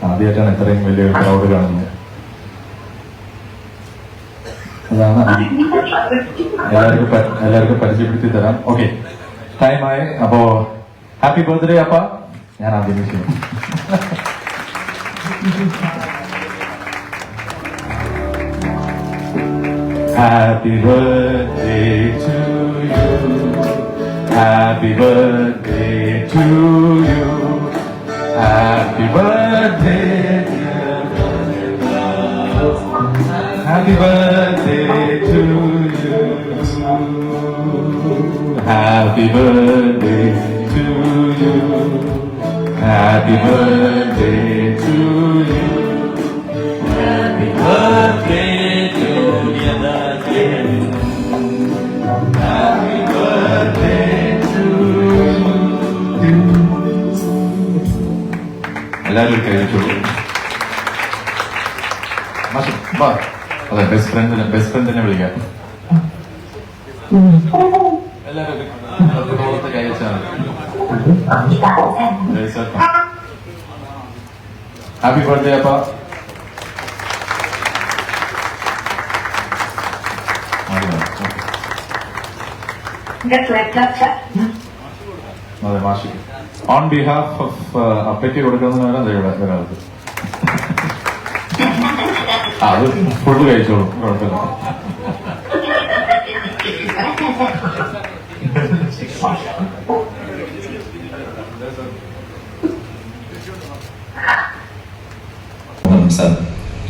ആദ്യമായിട്ടാണ് ഇത്രയും വലിയ ക്രൗഡ് കാണുന്നത്. അതാണ് എല്ലാവർക്കും പരിചയപ്പെടുത്തി തരാം. ഓക്കെ, ടൈമായി. അപ്പോ ഹാപ്പി ബർത്ത്ഡേ അപ്പ. ഞാൻ ആദ്യം ചെയ്യും. Happy birthday to you. Happy birthday to you. Happy birthday, dear love. Happy birthday to you. Happy birthday to you. Happy birthday to you. Happy birthday to you. Happy birthday to you. എല്ലാവരും കഴിച്ചോളൂ. അതെ, best ഫ്രണ്ടിനെ വിളിക്കാം. എല്ലാവരും കഴിച്ചാണ്. Happy birthday അപ്പ. അതെ, മാഷിക്ക് on behalf of അപ്പയ്ക്ക് കൊടുക്കുന്നവരാണ് ഒരാൾക്ക്. അത് ഫുഡ് കഴിച്ചോളും, കുഴപ്പമില്ല.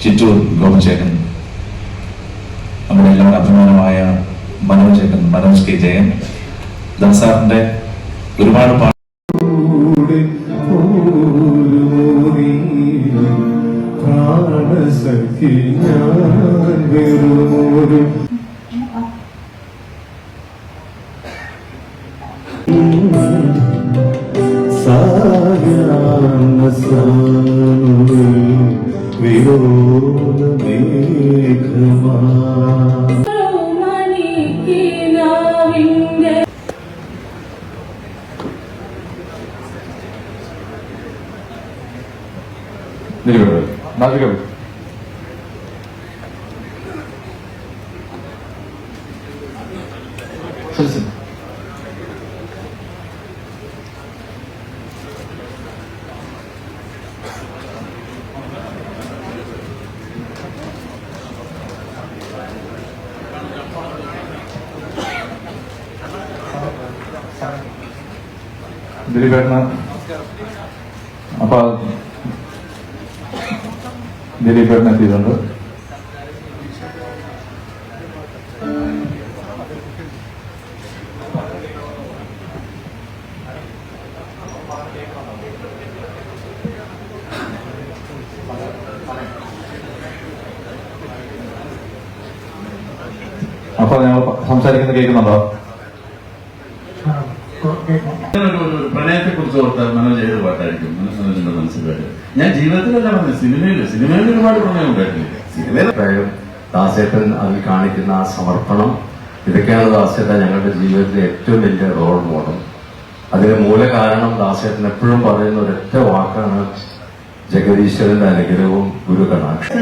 ചിറ്റൂർ ഗോപചേട്ടൻ, നമ്മുടെ എല്ലാം അഭിമാനമായ മനോജ് ചേട്ടൻ, മനോജ് കെ ജയൻ, ദാസാറിന്റെ ഒരുപാട് ദിലീപേട്ടന് അപ്പൊ ദിലീപേട്ടൻ എത്തിയിട്ടുണ്ട്. അപ്പൊ ഞങ്ങൾ സംസാരിക്കുന്നത് കേൾക്കുന്നുണ്ടോ? പ്രണയത്തെ കുറിച്ച് ഓർത്താൽ മനോജ് ഏത് പാട്ടായിരിക്കും മനസ്സിന്റെ മനസ്സിൽ വരും. ഞാൻ ജീവിതത്തിലല്ല പറഞ്ഞത്, സിനിമയിൽ ഒരുപാട് പ്രണയം ഉണ്ടായിട്ടില്ല. സിനിമയിൽ ദാസേട്ടൻ അതിൽ കാണിക്കുന്ന ആ സമർപ്പണം, ഇതൊക്കെയാണ് ദാസേട്ടൻ ഞങ്ങളുടെ ജീവിതത്തിലെ ഏറ്റവും വലിയ റോൾ മോഡൽ. അതിന് മൂലകാരണം ദാസേട്ടൻ എപ്പോഴും പറയുന്ന ഒരൊറ്റ വാക്കാണ് ജഗദീശ്വരന്റെ അനുഗ്രഹവും ഗുരുകടാക്ഷം.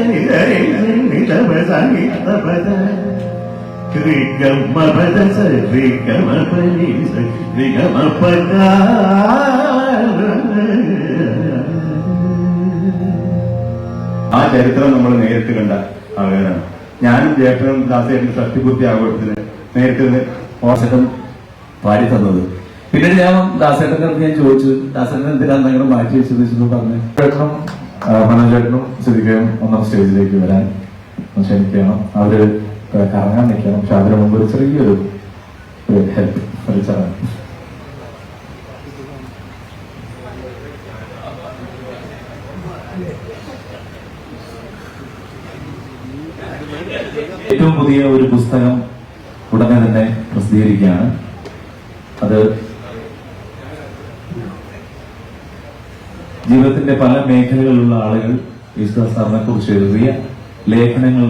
ആ ചരിത്രം നമ്മൾ നേരിട്ട് കണ്ട ആളുകളാണ്. ഞാനും ജ്യേഷ്ഠനും ദാസേട്ടൻ ഷഷ്ടിപൂർത്തി ആഘോഷത്തിന് നേരിട്ട് ഓർച്ചേട്ടൻ പാടി തന്നത്. പിന്നീട് ഞാൻ ദാസേട്ടൻ്റെ അടുത്ത് ഞാൻ ചോദിച്ചു, ദാസേട്ടൻ എന്തിനാണ് നിങ്ങൾ മാറ്റി വെച്ചത് പറഞ്ഞു. ചേട്ടനും മനോജേട്ടനും സിദ്ദിഖയും ഒന്നാം സ്റ്റേജിലേക്ക് വരാൻ ക്ഷണിക്കണം. അവര് കറങ്ങാൻ നിൽക്കണം. പക്ഷെ അതിനു മുമ്പ് ഒരു ചെറിയൊരു ഹെൽപ്പ് വിളിച്ചാണ്. ഏറ്റവും പുതിയ ഒരു പുസ്തകം ഉടനെ തന്നെ പ്രസിദ്ധീകരിക്കുകയാണ്. അത് ജീവിതത്തിന്റെ പല മേഖലകളിലുള്ള ആളുകൾ യേശുദാസ് സാറിനെ കുറിച്ച് എഴുതിയ ലേഖനങ്ങളുടെ